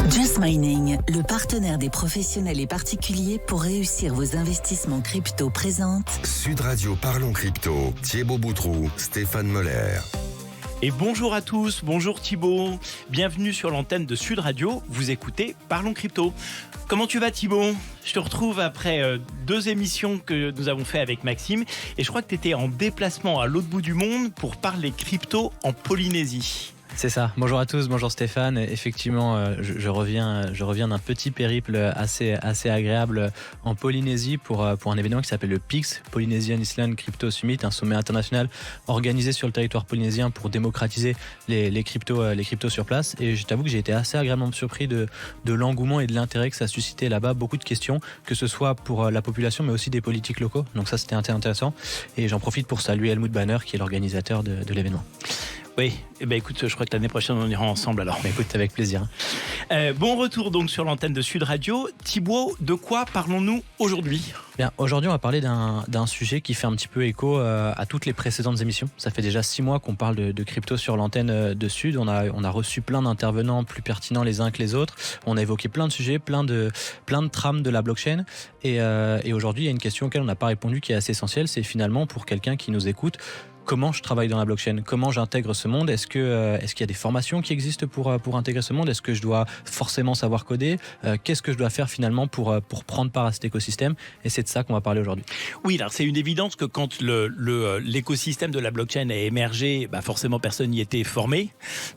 Just Mining, le partenaire des professionnels et particuliers pour réussir vos investissements crypto présente Sud Radio Parlons Crypto, Thibaut Boutroux, Stéphane Moller. Et bonjour à tous, bonjour Thibaut, bienvenue sur l'antenne de Sud Radio, vous écoutez Parlons Crypto. Comment tu vas Thibaut ? Je te retrouve après 2 émissions que nous avons fait avec Maxime et je crois que tu étais en déplacement à l'autre bout du monde pour parler crypto en Polynésie. C'est ça. Bonjour à tous, bonjour Stéphane. Effectivement, je reviens d'un petit périple assez agréable en Polynésie pour un événement qui s'appelle le PIX, Polynesian Island Crypto Summit, un sommet international organisé sur le territoire polynésien pour démocratiser les cryptos sur place. Et je t'avoue que j'ai été assez agréablement surpris de l'engouement et de l'intérêt que ça a suscité là-bas. Beaucoup de questions, que ce soit pour la population, mais aussi des politiques locaux. Donc ça, c'était intéressant. Et j'en profite pour saluer Helmut Banner, qui est l'organisateur de l'événement. Oui, écoute, je crois que l'année prochaine on ira ensemble alors. Écoute, avec plaisir. Bon retour donc sur l'antenne de Sud Radio. Thibaut, de quoi parlons-nous aujourd'hui ? Bien, aujourd'hui on va parler d'un sujet qui fait un petit peu écho à toutes les précédentes émissions. Ça fait déjà 6 mois qu'on parle de crypto sur l'antenne de Sud. On a reçu plein d'intervenants plus pertinents les uns que les autres. On a évoqué plein de sujets, plein de trames de la blockchain. Et aujourd'hui il y a une question auquel on n'a pas répondu qui est assez essentielle. C'est finalement pour quelqu'un qui nous écoute, comment je travaille dans la blockchain, comment j'intègre ce monde, est-ce qu'il y a des formations qui existent pour intégrer ce monde, est-ce que je dois forcément savoir coder, qu'est-ce que je dois faire finalement pour prendre part à cet écosystème, et c'est de ça qu'on va parler aujourd'hui. Oui, alors c'est une évidence que quand l'écosystème de la blockchain a émergé, forcément personne n'y était formé,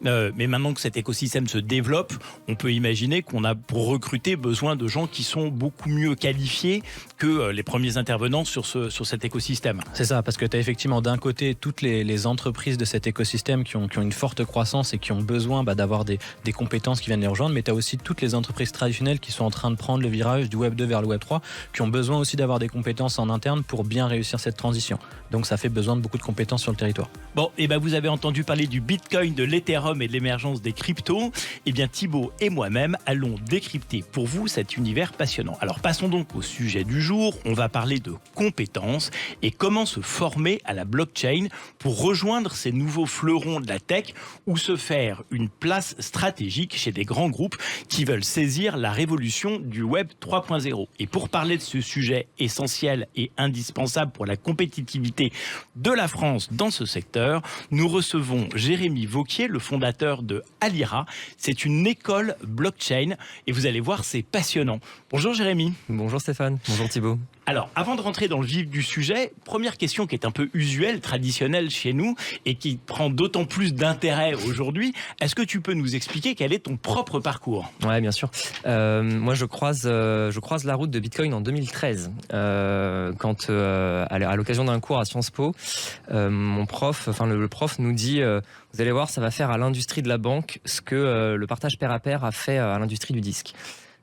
mais maintenant que cet écosystème se développe, on peut imaginer qu'on a pour recruter besoin de gens qui sont beaucoup mieux qualifiés que les premiers intervenants sur cet écosystème. C'est ça, parce que tu as effectivement d'un côté toutes les entreprises de cet écosystème qui ont une forte croissance et qui ont besoin d'avoir des compétences qui viennent les rejoindre, mais tu as aussi toutes les entreprises traditionnelles qui sont en train de prendre le virage du Web 2 vers le Web 3, qui ont besoin aussi d'avoir des compétences en interne pour bien réussir cette transition. Donc ça fait besoin de beaucoup de compétences sur le territoire. Bon, vous avez entendu parler du Bitcoin, de l'Ethereum et de l'émergence des cryptos. Thibaut et moi-même allons décrypter pour vous cet univers passionnant. Alors passons donc au sujet du jour. On va parler de compétences et comment se former à la blockchain pour rejoindre ces nouveaux fleurons de la tech ou se faire une place stratégique chez des grands groupes qui veulent saisir la révolution du Web 3.0. Et pour parler de ce sujet essentiel et indispensable pour la compétitivité de la France dans ce secteur, nous recevons Jérémy Vauquier, le fondateur de Alira. C'est une école blockchain et vous allez voir, c'est passionnant. Bonjour Jérémy. Bonjour Stéphane, bonjour Thibaut. Alors, avant de rentrer dans le vif du sujet, première question qui est un peu usuelle, traditionnelle chez nous et qui prend d'autant plus d'intérêt aujourd'hui. Est-ce que tu peux nous expliquer quel est ton propre parcours ? Ouais, bien sûr. Moi, je croise la route de Bitcoin en 2013. Quand, à l'occasion d'un cours à Sciences Po, le prof nous dit vous allez voir, ça va faire à l'industrie de la banque ce que le partage pair à pair a fait à l'industrie du disque.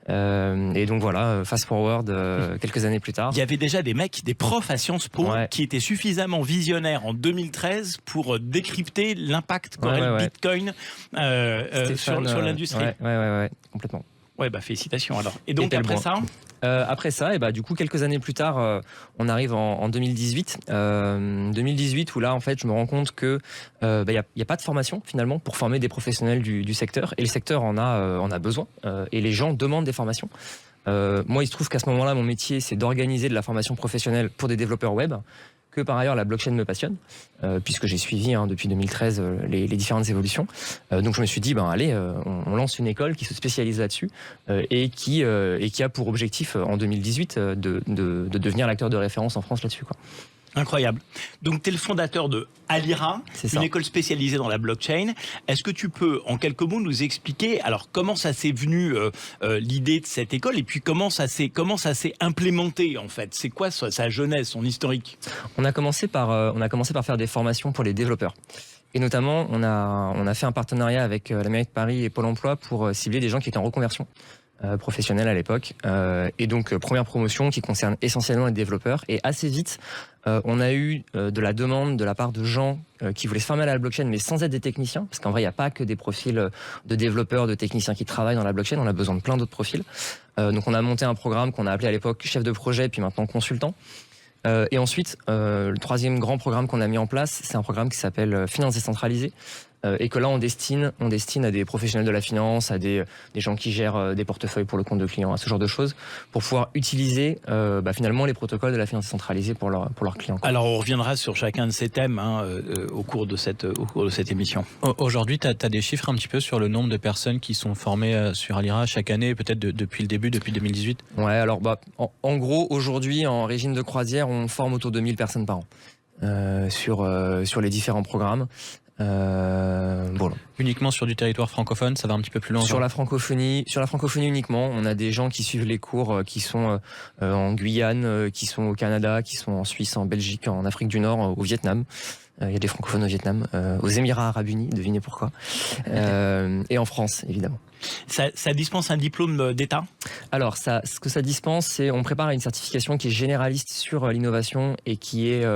Et donc voilà, fast forward quelques années plus tard. Il y avait déjà des profs à Sciences Po qui étaient suffisamment visionnaires en 2013 pour décrypter l'impact qu'aurait le Bitcoin sur l'industrie. Ouais, complètement. Ouais, félicitations alors. Et donc après ça, du coup, quelques années plus tard, on arrive en 2018. 2018 où là, en fait, je me rends compte que y a pas de formation finalement pour former des professionnels du secteur. Et le secteur en a besoin. Et les gens demandent des formations. Moi, il se trouve qu'à ce moment-là, mon métier, c'est d'organiser de la formation professionnelle pour des développeurs web. Que par ailleurs la blockchain me passionne, puisque j'ai suivi depuis 2013 les différentes évolutions. Donc je me suis dit, allez, on lance une école qui se spécialise là-dessus et qui a pour objectif en 2018 de devenir l'acteur de référence en France là-dessus, quoi. Incroyable. Donc, tu es le fondateur de Alira, une école spécialisée dans la blockchain. Est-ce que tu peux, en quelques mots, nous expliquer comment ça s'est venu l'idée de cette école et puis comment ça s'est implémenté en fait ? C'est quoi sa genèse, son historique ? On a commencé par faire des formations pour les développeurs. Et notamment, on a fait un partenariat avec la mairie de Paris et Pôle emploi pour cibler des gens qui étaient en reconversion professionnelle à l'époque. Et donc, première promotion qui concerne essentiellement les développeurs. Et assez vite, on a eu de la demande de la part de gens qui voulaient se former à la blockchain, mais sans être des techniciens. Parce qu'en vrai, il n'y a pas que des profils de développeurs, de techniciens qui travaillent dans la blockchain. On a besoin de plein d'autres profils. Donc, on a monté un programme qu'on a appelé à l'époque chef de projet, puis maintenant consultant. Et ensuite, le troisième grand programme qu'on a mis en place, c'est un programme qui s'appelle Finance décentralisée, et que là on destine à des professionnels de la finance, à des gens qui gèrent des portefeuilles pour le compte de clients, à ce genre de choses, pour pouvoir utiliser finalement les protocoles de la finance centralisée pour leurs clients. Alors on reviendra sur chacun de ces thèmes au cours de cette émission. Aujourd'hui, tu as des chiffres un petit peu sur le nombre de personnes qui sont formées sur Alira chaque année, peut-être depuis le début, depuis 2018? Ouais, alors en gros, aujourd'hui, en régime de croisière, on forme autour de 1000 personnes par an sur les différents programmes. Voilà. Uniquement sur du territoire francophone, ça va un petit peu plus loin? Sur la francophonie uniquement. On a des gens qui suivent les cours qui sont en Guyane, qui sont au Canada, qui sont en Suisse, en Belgique, en Afrique du Nord, au Vietnam. Il y a des francophones au Vietnam, aux Émirats Arabes Unis, devinez pourquoi. Et en France, évidemment. Ça dispense un diplôme d'État? Alors, ce que ça dispense, c'est on prépare une certification qui est généraliste sur l'innovation et qui est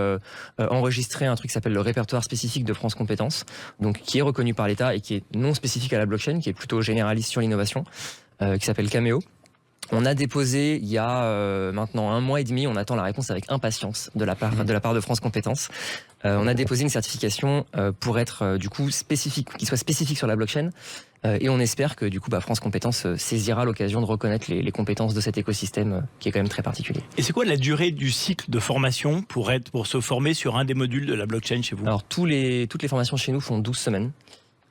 enregistrée à un truc qui s'appelle le répertoire spécifique de France Compétences, donc qui est reconnu par l'État et qui est non spécifique à la blockchain, qui est plutôt généraliste sur l'innovation, qui s'appelle Cameo. On a déposé il y a maintenant 1 mois et demi, on attend la réponse avec impatience de la part de France Compétences. On a déposé une certification pour être du coup spécifique, qui soit spécifique sur la blockchain. Et on espère que du coup France Compétences saisira l'occasion de reconnaître les compétences de cet écosystème qui est quand même très particulier. Et c'est quoi la durée du cycle de formation pour se former sur un des modules de la blockchain chez vous? Alors toutes les formations chez nous font 12 semaines.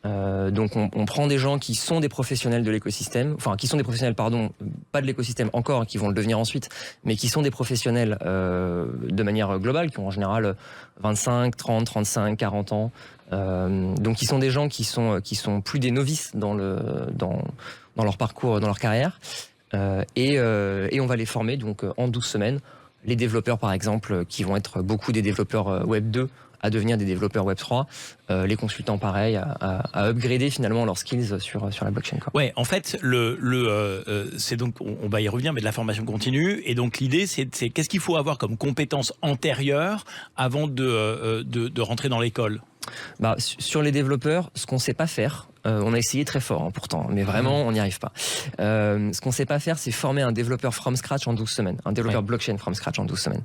Donc on prend des gens qui sont des professionnels de l'écosystème, enfin qui sont des professionnels, pas de l'écosystème encore, qui vont le devenir ensuite, mais qui sont des professionnels de manière globale, qui ont en général 25, 30, 35, 40 ans. Donc qui sont des gens qui sont plus des novices dans leur parcours, dans leur carrière. Et on va les former donc en 12 semaines. Les développeurs par exemple, qui vont être beaucoup des développeurs Web 2, à devenir des développeurs Web3, les consultants pareil, à upgrader finalement leurs skills sur la blockchain. Ouais, en fait, c'est donc, on va y revenir, mais de la formation continue. Et donc l'idée, c'est qu'est-ce qu'il faut avoir comme compétences antérieures avant de rentrer dans l'école? Sur les développeurs, ce qu'on sait pas faire, on a essayé très fort pourtant, mais vraiment on n'y arrive pas. Ce qu'on sait pas faire, c'est former un développeur from scratch en 12 semaines, un développeur blockchain from scratch en 12 semaines.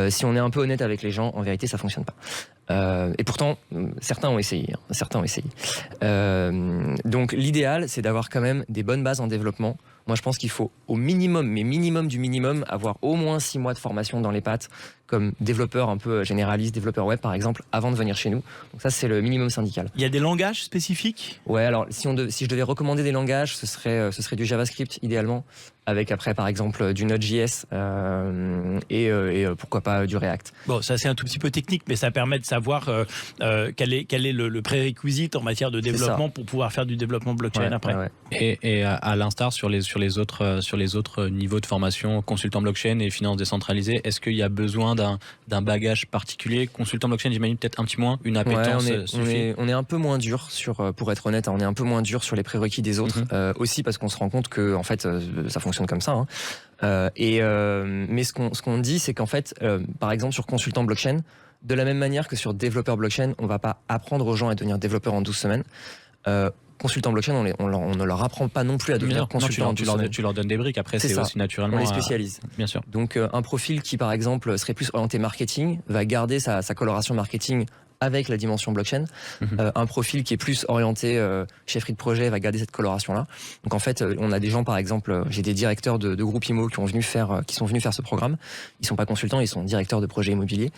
Si on est un peu honnête avec les gens, en vérité, ça fonctionne pas. Et pourtant, certains ont essayé. Donc l'idéal, c'est d'avoir quand même des bonnes bases en développement. Moi, je pense qu'il faut au minimum, mais minimum du minimum, avoir au moins 6 mois de formation dans les pattes, comme développeur un peu généraliste, développeur web par exemple, avant de venir chez nous. Donc ça, c'est le minimum syndical. Il y a des langages spécifiques? Ouais, alors si je devais recommander des langages, ce serait du JavaScript idéalement, avec après par exemple du Node.js et pourquoi pas du React. Bon, ça c'est un tout petit peu technique, mais ça permet de savoir quel est le prérequisite en matière de développement pour pouvoir faire du développement blockchain après. Ouais. Et à l'instar sur les autres niveaux de formation, consultant blockchain et finance décentralisée, est-ce qu'il y a besoin d'un bagage particulier? Consultant blockchain, j'imagine peut-être un petit moins, une appétence suffit. On est un peu moins dur pour être honnête, on est un peu moins dur sur les prérequis des autres, aussi parce qu'on se rend compte que en fait ça fonctionne comme ça. Mais ce qu'on dit, c'est qu'en fait, par exemple sur consultant blockchain, de la même manière que sur développeur blockchain, on va pas apprendre aux gens à devenir développeurs en 12 semaines. Consultant blockchain, on ne leur apprend pas non plus à devenir consultant. Tu leur donnes des briques, après c'est aussi naturellement. On les spécialise. Bien sûr. Donc un profil qui par exemple serait plus orienté marketing va garder sa coloration marketing avec la dimension blockchain. Un profil qui est plus orienté chefferie de projet va garder cette coloration-là. Donc en fait, on a des gens, par exemple, j'ai des directeurs de groupes IMO qui sont venus faire ce programme. Ils sont pas consultants, ils sont directeurs de projets immobiliers.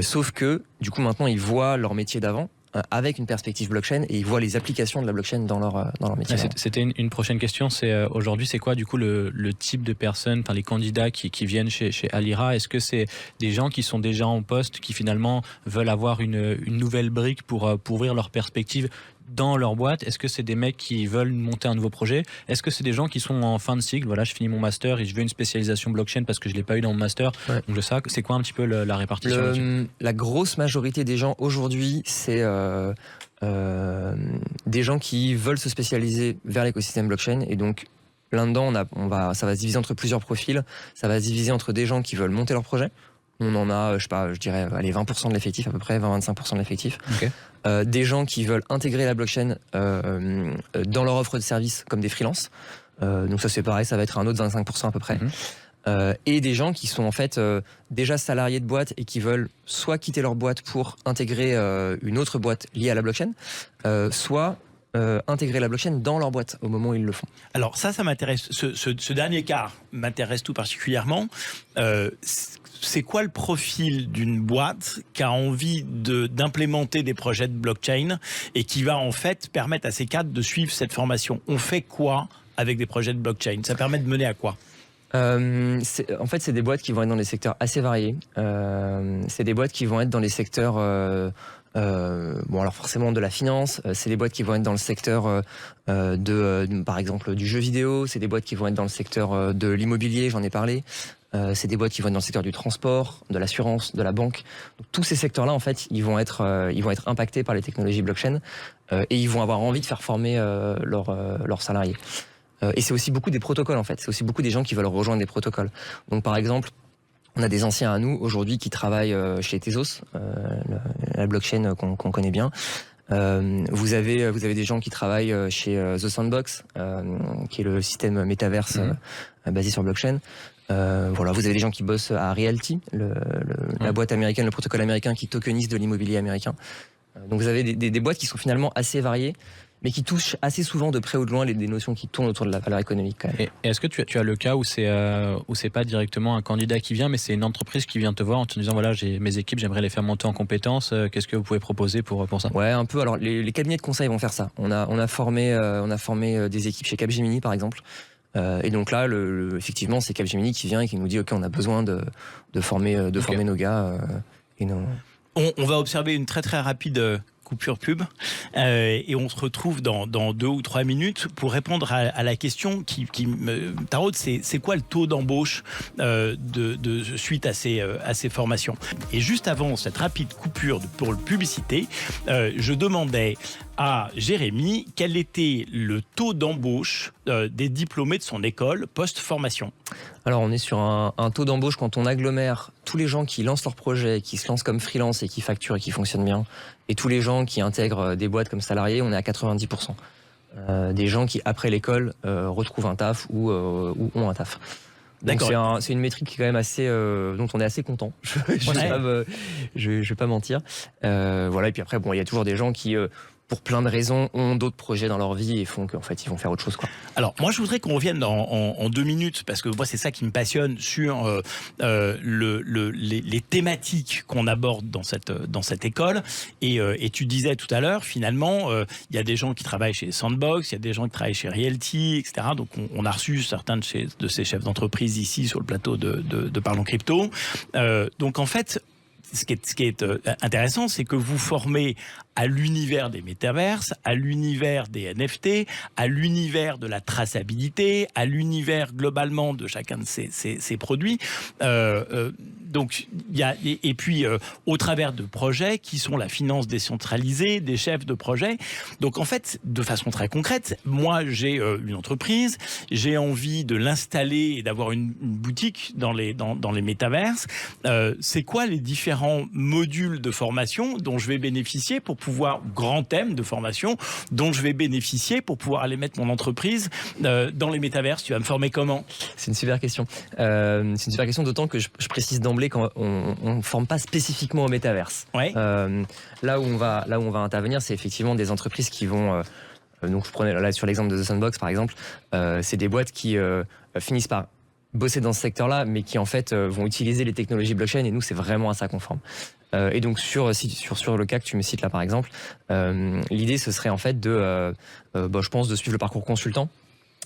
Sauf que, du coup, maintenant, ils voient leur métier d'avant avec une perspective blockchain et ils voient les applications de la blockchain dans leur métier. C'était une prochaine question, c'est aujourd'hui c'est quoi du coup le type de personnes, enfin les candidats qui viennent chez Alira? Est-ce que c'est des gens qui sont déjà en poste, qui finalement veulent avoir une nouvelle brique pour ouvrir leur perspective dans leur boîte? Est-ce que c'est des mecs qui veulent monter un nouveau projet? Est-ce que c'est des gens qui sont en fin de cycle? Voilà, je finis mon master et je veux une spécialisation blockchain parce que je l'ai pas eu dans mon master. Ouais. Donc c'est quoi un petit peu la répartition? La grosse majorité des gens aujourd'hui, c'est des gens qui veulent se spécialiser vers l'écosystème blockchain. Et donc là-dedans, ça va se diviser entre plusieurs profils. Ça va se diviser entre des gens qui veulent monter leur projet. On en a, je dirais, 20% de l'effectif à peu près, 20-25% de l'effectif. Okay. Des gens qui veulent intégrer la blockchain dans leur offre de service comme des freelances. Donc ça c'est pareil, ça va être un autre 25% à peu près. et des gens qui sont en fait déjà salariés de boîte et qui veulent soit quitter leur boîte pour intégrer une autre boîte liée à la blockchain, soit intégrer la blockchain dans leur boîte au moment où ils le font. Alors ça m'intéresse. Ce dernier cas m'intéresse tout particulièrement. C'est quoi le profil d'une boîte qui a envie d'implémenter des projets de blockchain et qui va en fait permettre à ces cadres de suivre cette formation? On fait quoi avec des projets de blockchain? Ça permet de mener à quoi? En fait, c'est des boîtes qui vont être dans des secteurs assez variés. C'est des boîtes qui vont être dans les secteurs, alors forcément de la finance. C'est des boîtes qui vont être dans le secteur par exemple, du jeu vidéo. C'est des boîtes qui vont être dans le secteur de l'immobilier, j'en ai parlé. C'est des boîtes qui vont être dans le secteur du transport, de l'assurance, de la banque. Donc, tous ces secteurs-là, en fait, ils vont être impactés par les technologies blockchain et ils vont avoir envie de faire former leurs salariés. Et c'est aussi beaucoup des protocoles, en fait. C'est aussi beaucoup des gens qui veulent rejoindre des protocoles. Donc, par exemple, on a des anciens à nous aujourd'hui qui travaillent chez Tezos, la blockchain qu'on connaît bien. Vous avez des gens qui travaillent chez The Sandbox, qui est le système métaverse basé sur blockchain. Vous avez des gens qui bossent à Realty, la boîte américaine, le protocole américain qui tokenise de l'immobilier américain. Donc vous avez des boîtes qui sont finalement assez variées, mais qui touchent assez souvent de près ou de loin des notions qui tournent autour de la valeur économique quand même. Et est-ce que tu as le cas où c'est pas directement un candidat qui vient, mais c'est une entreprise qui vient te voir en te disant voilà, j'ai mes équipes, j'aimerais les faire monter en compétences, qu'est-ce que vous pouvez proposer pour ça? Ouais, un peu. Alors les cabinets de conseil vont faire ça. On a formé des équipes chez Capgemini par exemple. Et donc là, effectivement, c'est Capgemini qui vient et qui nous dit ok, on a besoin de former nos gars. On va observer une très très rapide coupure pub et on se retrouve dans 2 ou 3 minutes pour répondre à la question qui me taraude, c'est quoi le taux d'embauche suite à ces formations. Et juste avant cette rapide coupure pour le publicité, je demandais à Jérémy quel était le taux d'embauche des diplômés de son école post-formation. Alors on est sur un taux d'embauche quand on agglomère tous les gens qui lancent leur projet, qui se lancent comme freelance et qui facturent et qui fonctionnent bien, et tous les gens qui intègrent des boîtes comme salariés, on est à 90%. Des gens qui après l'école retrouvent un taf ou ont un taf. Donc c'est une métrique qui est quand même assez dont on est assez content. Je vais pas mentir. Et puis après il y a toujours des gens qui pour plein de raisons, ont d'autres projets dans leur vie et font qu'en fait, ils vont faire autre chose, quoi. Alors, moi, je voudrais qu'on revienne en 2 minutes, parce que moi, c'est ça qui me passionne sur les thématiques qu'on aborde dans cette école. Et tu disais tout à l'heure, finalement, il y a des gens qui travaillent chez Sandbox, il y a des gens qui travaillent chez Realty, etc. Donc, on a reçu certains de ces chefs d'entreprise ici sur le plateau de Parlons Crypto. Donc, en fait, ce qui est intéressant, c'est que vous formez à l'univers des métaverses, à l'univers des NFT, à l'univers de la traçabilité, à l'univers globalement de chacun de ces produits. Donc, et puis au travers de projets qui sont la finance décentralisée, des chefs de projet. Donc en fait, de façon très concrète, moi j'ai une entreprise, j'ai envie de l'installer et d'avoir une boutique dans les métaverses. C'est quoi les différents modules de formation dont je vais bénéficier pour pouvoir, grand thème de formation, dont je vais bénéficier pour pouvoir aller mettre mon entreprise dans les métaverses? Tu vas me former comment? C'est une super question. D'autant que je précise d'emblée qu'on ne forme pas spécifiquement au métaverse. Ouais. Là où on va intervenir, c'est effectivement des entreprises qui vont... donc je prenais là sur l'exemple de The Sandbox par exemple, c'est des boîtes qui finissent par bosser dans ce secteur-là, mais qui en fait vont utiliser les technologies blockchain, et nous c'est vraiment à ça qu'on forme. Et donc sur le cas que tu me cites là par exemple, l'idée ce serait en fait je pense de suivre le parcours consultant,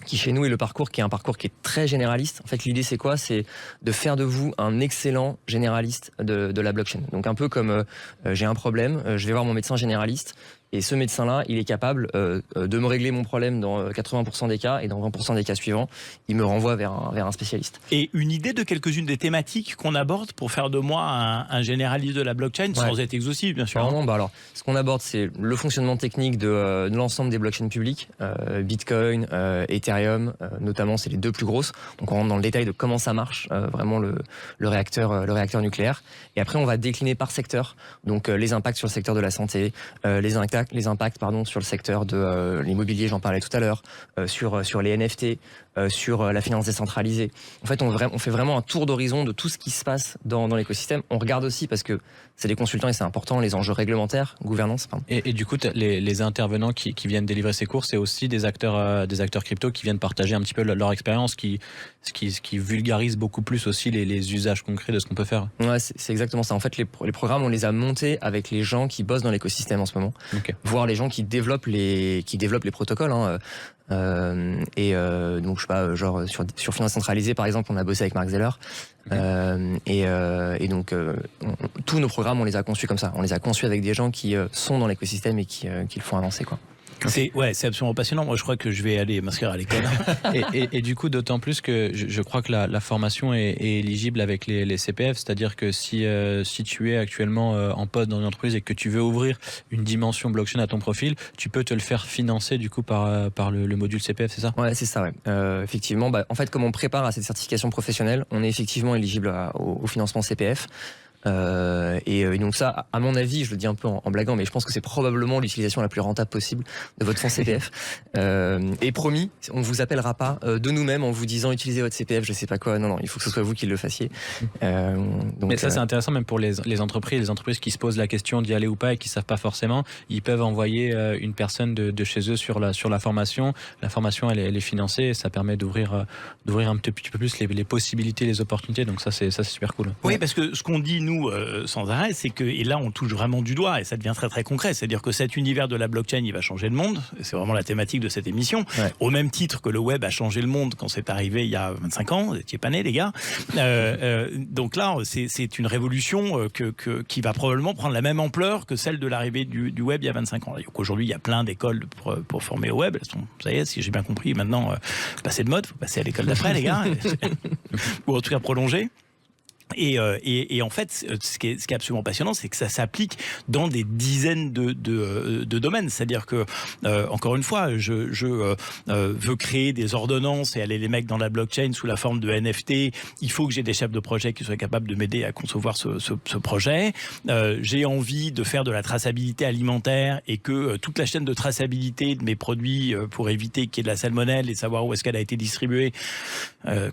qui chez nous est le parcours qui est un parcours qui est très généraliste. En fait, l'idée c'est quoi? C'est de faire de vous un excellent généraliste de la blockchain. Donc un peu comme j'ai un problème, je vais voir mon médecin généraliste, et ce médecin-là, il est capable de me régler mon problème dans 80% des cas, et dans 20% des cas suivants, il me renvoie vers un spécialiste. Et une idée de quelques-unes des thématiques qu'on aborde pour faire de moi un généraliste de la blockchain, sans être exhaustif, bien sûr. Non, alors, ce qu'on aborde, c'est le fonctionnement technique de l'ensemble des blockchains publiques, Bitcoin, Ethereum, notamment, c'est les 2 plus grosses. Donc, on rentre dans le détail de comment ça marche, vraiment le réacteur nucléaire. Et après, on va décliner par secteur, donc les impacts sur le secteur de la santé, les impacts sur le secteur de l'immobilier, j'en parlais tout à l'heure, sur les NFT, sur la finance décentralisée. En fait, on fait vraiment un tour d'horizon de tout ce qui se passe dans l'écosystème. On regarde aussi, parce que c'est des consultants et c'est important, les enjeux réglementaires, gouvernance. Et du coup, les intervenants qui viennent délivrer ces cours, c'est aussi des acteurs crypto qui viennent partager un petit peu leur expérience, ce qui vulgarise beaucoup plus aussi les usages concrets de ce qu'on peut faire. Ouais, c'est exactement ça. En fait, les programmes, on les a montés avec les gens qui bossent dans l'écosystème en ce moment, voire les gens qui développent les protocoles. Donc je sais pas, genre sur finance centralisée par exemple, on a bossé avec Mark Zeller. Et donc tous nos programmes, on les a conçus comme ça. On les a conçus avec des gens qui sont dans l'écosystème et qui le font avancer, quoi. C'est absolument passionnant. Moi, je crois que je vais aller m'inscrire à l'école. et du coup, d'autant plus que je crois que la formation est éligible avec les CPF, c'est-à-dire que si tu es actuellement en poste dans une entreprise et que tu veux ouvrir une dimension blockchain à ton profil, tu peux te le faire financer du coup par le module CPF, c'est ça ? Ouais, c'est ça. Ouais. Effectivement, en fait, comme on prépare à cette certification professionnelle, on est effectivement éligible au financement CPF. Et donc ça, à mon avis, je le dis un peu en blaguant, mais je pense que c'est probablement l'utilisation la plus rentable possible de votre fonds CPF. Et promis, on vous appellera pas de nous-mêmes en vous disant utilisez votre CPF, je sais pas quoi. Non, il faut que ce soit vous qui le fassiez. Donc, mais ça, c'est intéressant même pour les entreprises qui se posent la question d'y aller ou pas et qui savent pas forcément. Ils peuvent envoyer une personne de chez eux sur la formation. La formation, elle est financée et ça permet d'ouvrir un petit peu plus les possibilités, les opportunités. Donc ça, c'est super cool. Oui, parce que ce qu'on dit nous sans arrêt, c'est que, et là on touche vraiment du doigt et ça devient très très concret, c'est-à-dire que cet univers de la blockchain, il va changer le monde, et c'est vraiment la thématique de cette émission, au même titre que le web a changé le monde quand c'est arrivé il y a 25 ans, vous n'étiez pas nés les gars, donc là c'est une révolution qui va probablement prendre la même ampleur que celle de l'arrivée du web il y a 25 ans. Donc aujourd'hui il y a plein d'écoles pour former au web, elles sont, ça y est, si j'ai bien compris, maintenant passer de mode, faut passer à l'école d'après les gars, ou en tout cas prolonger. Et en fait, ce qui est absolument passionnant, c'est que ça s'applique dans des dizaines de domaines. C'est-à-dire que, encore une fois, je veux créer des ordonnances et aller les mettre dans la blockchain sous la forme de NFT. Il faut que j'ai des chefs de projet qui soient capables de m'aider à concevoir ce projet. J'ai envie de faire de la traçabilité alimentaire et que toute la chaîne de traçabilité de mes produits, pour éviter qu'il y ait de la salmonelle et savoir où est-ce qu'elle a été distribuée,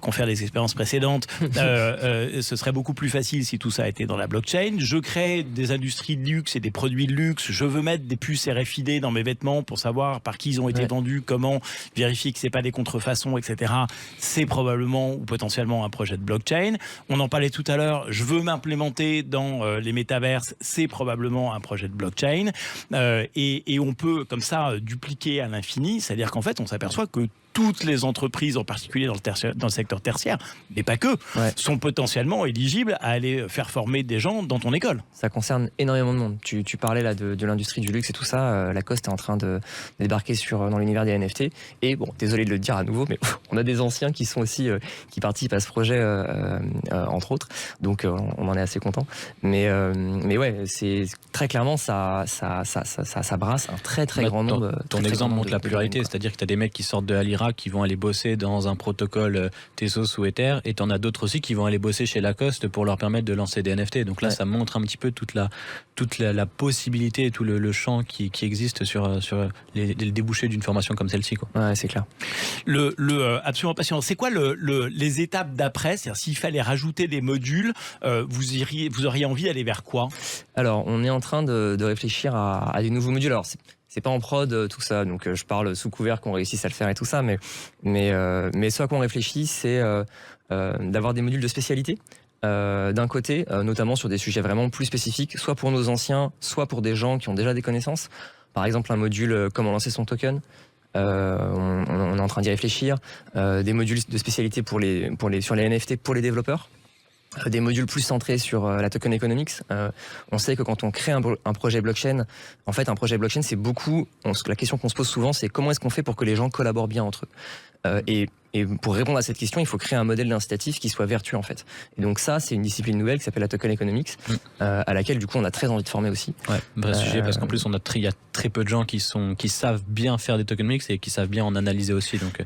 confère les expériences précédentes, ce serait beaucoup plus facile si tout ça était dans la blockchain. Je crée des industries de luxe et des produits de luxe. Je veux mettre des puces RFID dans mes vêtements pour savoir par qui ils ont été vendus, comment vérifier que c'est pas des contrefaçons, etc. C'est probablement ou potentiellement un projet de blockchain. On en parlait tout à l'heure. Je veux m'implémenter dans les métaverses. C'est probablement un projet de blockchain. Et on peut comme ça dupliquer à l'infini. C'est-à-dire qu'en fait, on s'aperçoit que toutes les entreprises, en particulier dans le secteur tertiaire, mais pas que, sont potentiellement éligibles à aller faire former des gens dans ton école. Ça concerne énormément de monde. Tu parlais là de l'industrie du luxe et tout ça. Lacoste est en train de débarquer dans l'univers des NFT. Et bon, désolé de le dire à nouveau, mais on a des anciens qui sont aussi qui participent à ce projet, entre autres. Donc on en est assez content. Mais ouais, c'est très clairement ça brasse un très grand nombre. Ton exemple montre la pluralité, c'est-à-dire que tu as des mecs qui sortent de Alira qui vont aller bosser dans un protocole Tezos ou Ether, et t'en as d'autres aussi qui vont aller bosser chez Lacoste pour leur permettre de lancer des NFT. Donc là, ça montre un petit peu toute la possibilité et tout le champ qui existe sur les débouchés d'une formation comme celle-ci, quoi. Ouais, c'est clair. Absolument passionnant. C'est quoi les étapes d'après ? C'est-à-dire, s'il fallait rajouter des modules, vous auriez envie d'aller vers quoi ? Alors, on est en train de réfléchir à des nouveaux modules. Alors, c'est pas en prod tout ça, donc je parle sous couvert qu'on réussisse à le faire et tout ça, mais ce à quoi on réfléchit, c'est d'avoir des modules de spécialité. D'un côté, notamment sur des sujets vraiment plus spécifiques, soit pour nos anciens, soit pour des gens qui ont déjà des connaissances. Par exemple, un module comment lancer son token. On est en train d'y réfléchir. Des modules de spécialité sur les NFT pour les développeurs. Des modules plus centrés sur la token economics. On sait que quand on crée un projet blockchain, en fait, un projet blockchain, c'est beaucoup. La question qu'on se pose souvent, c'est comment est-ce qu'on fait pour que les gens collaborent bien entre eux. Et pour répondre à cette question, il faut créer un modèle d'incitatif qui soit vertueux, en fait. Et donc ça, c'est une discipline nouvelle qui s'appelle la token economics, à laquelle du coup on a très envie de former aussi. Ouais, vrai sujet, parce qu'en plus il y a très peu de gens qui savent bien faire des tokenomics et qui savent bien en analyser aussi. Donc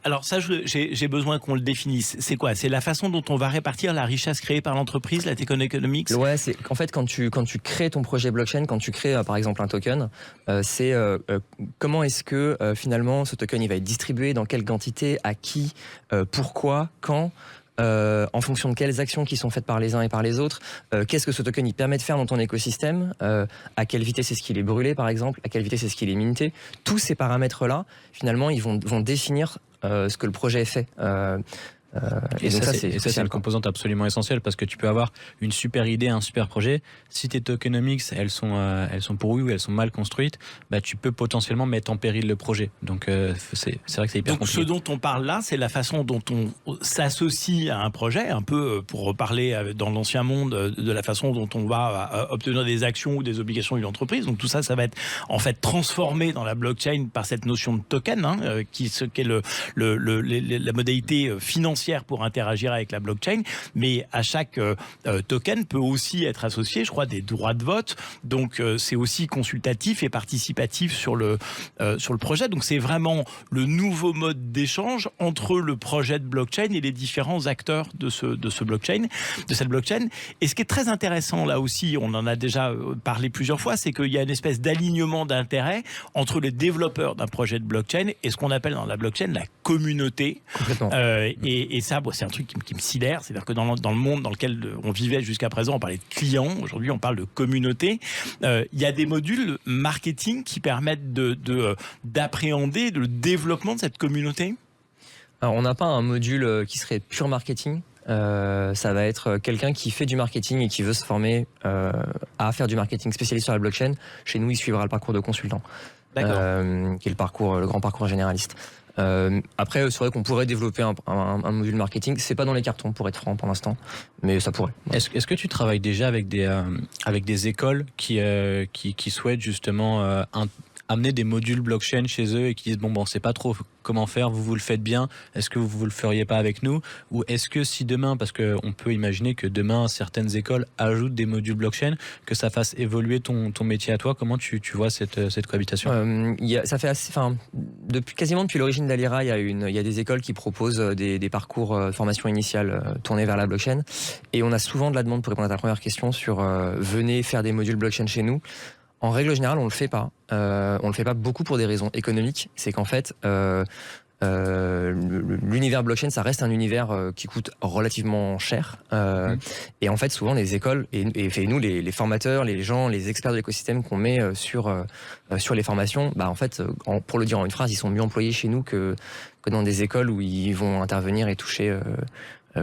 Alors ça, j'ai besoin qu'on le définisse. C'est quoi? C'est la façon dont on va répartir la richesse créée par l'entreprise, la Token Economics? Ouais, c'est en fait quand tu crées ton projet blockchain, quand tu crées par exemple un token, c'est comment est-ce que finalement ce token il va être distribué, dans quelle quantité, à qui, pourquoi, quand. En fonction de quelles actions qui sont faites par les uns et par les autres, qu'est-ce que ce token il permet de faire dans ton écosystème, à quelle vitesse est-ce qu'il est brûlé par exemple, à quelle vitesse est-ce qu'il est minté. Tous ces paramètres-là, finalement, ils vont définir ce que le projet fait. Et donc ça, c'est une composante absolument essentielle parce que tu peux avoir une super idée, un super projet. Si tes tokenomics, elles sont pourries ou elles sont mal construites, bah, tu peux potentiellement mettre en péril le projet. Donc c'est vrai que c'est hyper compliqué. Donc ce dont on parle là, c'est la façon dont on s'associe à un projet, un peu pour reparler dans l'ancien monde de la façon dont on va obtenir des actions ou des obligations d'une entreprise. Donc tout ça, ça va être en fait transformé dans la blockchain par cette notion de token, qui est la modalité financière pour interagir avec la blockchain, mais à chaque token peut aussi être associé, je crois, des droits de vote. Donc c'est aussi consultatif et participatif sur le projet. Donc c'est vraiment le nouveau mode d'échange entre le projet de blockchain et les différents acteurs de cette blockchain. Et ce qui est très intéressant là aussi, on en a déjà parlé plusieurs fois, c'est qu'il y a une espèce d'alignement d'intérêts entre les développeurs d'un projet de blockchain et ce qu'on appelle dans la blockchain la communauté. Complètement. Et ça, c'est un truc qui me sidère. C'est-à-dire que dans le monde dans lequel on vivait jusqu'à présent, on parlait de clients. Aujourd'hui, on parle de communauté. Il y a des modules marketing qui permettent d'appréhender le développement de cette communauté. Alors, on n'a pas un module qui serait pure marketing. Ça va être quelqu'un qui fait du marketing et qui veut se former à faire du marketing spécialisé sur la blockchain. Chez nous, il suivra le parcours de consultant, qui est le grand parcours généraliste. Après, c'est vrai qu'on pourrait développer un module marketing. C'est pas dans les cartons, pour être franc, pour l'instant, mais ça pourrait. Est-ce que tu travailles déjà avec des écoles qui souhaitent justement amener des modules blockchain chez eux et qui disent bon, on sait pas trop comment faire, vous le faites bien, est-ce que vous le feriez pas avec nous? Ou est-ce que si demain, parce qu'on peut imaginer que demain certaines écoles ajoutent des modules blockchain, que ça fasse évoluer ton métier à toi, comment tu vois cette cohabitation? Ça fait quasiment depuis l'origine d'Alira, il y a des écoles qui proposent des parcours de formation initiale tournés vers la blockchain, et on a souvent de la demande, pour répondre à ta première question, sur venez faire des modules blockchain chez nous. En règle générale, on le fait pas. On le fait pas beaucoup pour des raisons économiques. C'est qu'en fait, l'univers blockchain, ça reste un univers qui coûte relativement cher. Et en fait, souvent, les écoles et nous, les formateurs, les gens, les experts de l'écosystème qu'on met sur les formations, bah en fait, pour le dire en une phrase, ils sont mieux employés chez nous que dans des écoles où ils vont intervenir et toucher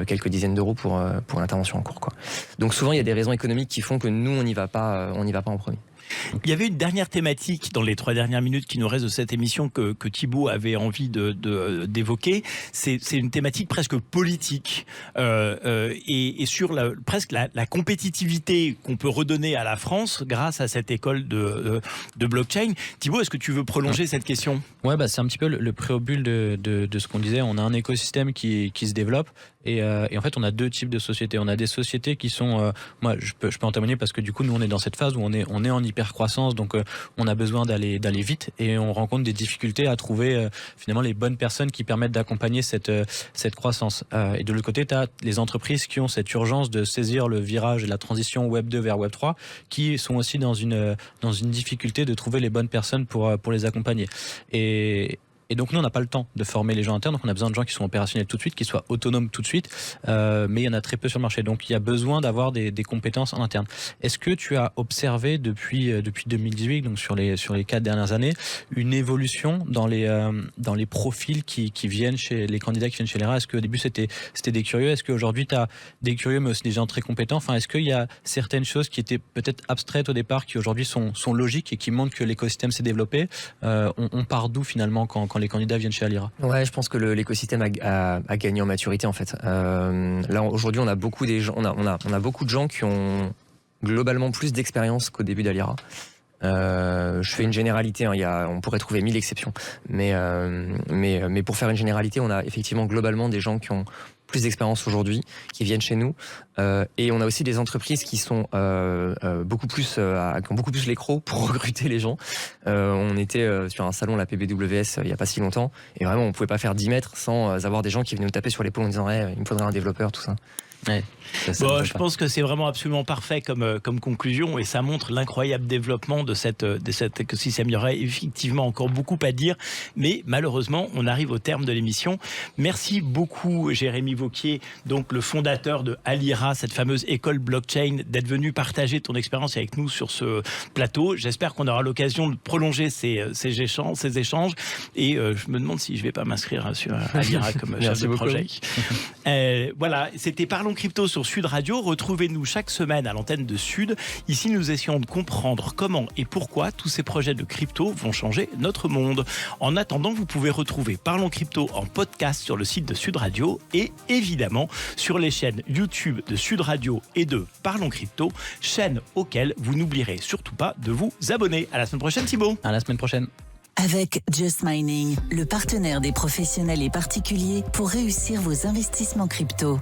quelques dizaines d'euros pour l'intervention en cours, quoi. Donc souvent, il y a des raisons économiques qui font que nous, on n'y va pas en premier. Il y avait une dernière thématique dans les 3 dernières minutes qui nous restent de cette émission que Thibaut avait envie d'évoquer. C'est une thématique presque politique et sur presque la compétitivité qu'on peut redonner à la France grâce à cette école de blockchain. Thibaut, est-ce que tu veux prolonger cette question? Ouais, c'est un petit peu le préambule de ce qu'on disait. On a un écosystème qui se développe. Et en fait, on a deux types de sociétés. On a des sociétés qui sont, moi, je peux en témoigner parce que du coup, nous, on est dans cette phase où on est en hyper croissance, donc on a besoin d'aller vite et on rencontre des difficultés à trouver finalement les bonnes personnes qui permettent d'accompagner cette croissance. Et de l'autre côté, tu as les entreprises qui ont cette urgence de saisir le virage et la transition Web 2 vers Web 3, qui sont aussi dans une difficulté de trouver les bonnes personnes pour les accompagner. Et donc nous on n'a pas le temps de former les gens internes, donc on a besoin de gens qui sont opérationnels tout de suite, qui soient autonomes tout de suite, mais il y en a très peu sur le marché, donc il y a besoin d'avoir des compétences en interne. Est-ce que tu as observé depuis 2018, donc sur les 4 dernières années, une évolution dans les profils qui viennent chez les candidats qui viennent chez l'ERA? Est-ce qu'au début c'était des curieux? Est-ce qu'aujourd'hui tu as des curieux mais aussi des gens très compétents? Enfin, est-ce qu'il y a certaines choses qui étaient peut-être abstraites au départ qui aujourd'hui sont logiques et qui montrent que l'écosystème s'est développé? On part d'où finalement quand les candidats viennent chez Alira? Ouais, je pense que l'écosystème a gagné en maturité en fait. Là aujourd'hui, on a beaucoup de gens qui ont globalement plus d'expérience qu'au début d'Alira. Je fais une généralité, on pourrait trouver 1000 exceptions, mais pour faire une généralité, on a effectivement globalement des gens qui ont plus d'expérience aujourd'hui, qui viennent chez nous. Et on a aussi des entreprises qui sont qui ont beaucoup plus les crocs pour recruter les gens. On était sur un salon, la PBWS, il n'y a pas si longtemps, et vraiment on pouvait pas faire 10 mètres sans avoir des gens qui venaient nous taper sur l'épaule en disant il me faudrait un développeur, tout ça. Ouais, je pense que c'est vraiment absolument parfait comme conclusion, et ça montre l'incroyable développement de cet écosystème. Il y aurait effectivement encore beaucoup à dire, mais malheureusement on arrive au terme de l'émission. Merci beaucoup Jérémy Vauquier, donc le fondateur de Alira, cette fameuse école blockchain, d'être venu partager ton expérience avec nous sur ce plateau. J'espère qu'on aura l'occasion de prolonger ces échanges, et je me demande si je vais pas m'inscrire sur Alira comme chef de projet. Voilà, c'était Parlons Crypto sur Sud Radio. Retrouvez-nous chaque semaine à l'antenne de Sud. Ici, nous essayons de comprendre comment et pourquoi tous ces projets de crypto vont changer notre monde. En attendant, vous pouvez retrouver Parlons Crypto en podcast sur le site de Sud Radio et évidemment sur les chaînes YouTube de Sud Radio et de Parlons Crypto, chaînes auxquelles vous n'oublierez surtout pas de vous abonner. À la semaine prochaine, Thibaut. À la semaine prochaine. Avec Just Mining, le partenaire des professionnels et particuliers pour réussir vos investissements crypto.